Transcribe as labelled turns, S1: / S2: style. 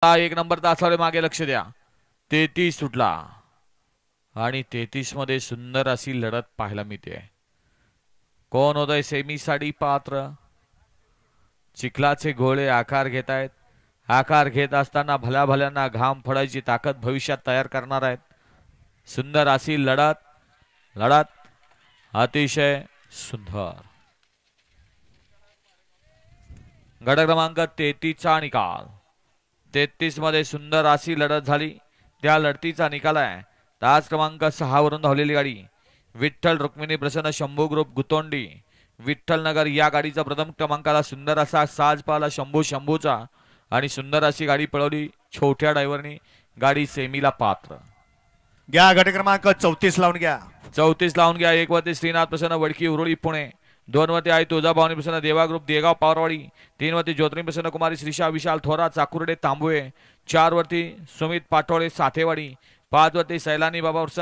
S1: एक नंबर तासावर मागे लक्ष द्या. 33 सुटला आणि 33 मध्ये सुंदर अशी लढत पाहायला मिळते. कोण होतंय सेमीसाठी पात्र? चिखलाचे गोळे आकार घेत आहेत. आकार घेत असताना भल्या भल्यांना घाम फोडायची ताकद भविष्यात तयार करणार आहेत. सुंदर अशी लढत अतिशय सुंदर. गट क्रमांक 33 चा निकाल. 33 मध्ये सुंदर अशी लढत झाली. त्या लढतीचा निकाल आहे तास क्रमांक 6 वरून धावलेली गाडी विठ्ठल रुक्मिणी प्रसन्न शंभू ग्रुप गुतोंडी विठ्ठल नगर या गाडीचा प्रथम क्रमांकाला सुंदर असा साज पाला शंभूचा आणि सुंदर अशी गाडी पळवली छोट्या ड्रायव्हरनी. गाडी सेमीला पात्र.
S2: घ्या गट क्रमांक 34 लावून घ्या.
S1: 34 लावून घ्या. 1 वरती श्रीनाथ प्रसन्न वडकी उरुळी पुणे. 2 वरती आहे तुळजाभवानी प्रसन्न देवा ग्रुप देगाव पावरवाडी. 3 वरती ज्योतिर्लिंग प्रसन्न कुमारी श्रीशा विशाल थोरा चाकुर्डे तांबुळे. 4 वरती सुमित पाटोळे साथेवाडी. 5 वरती सैलानी बाबा प्रसन्न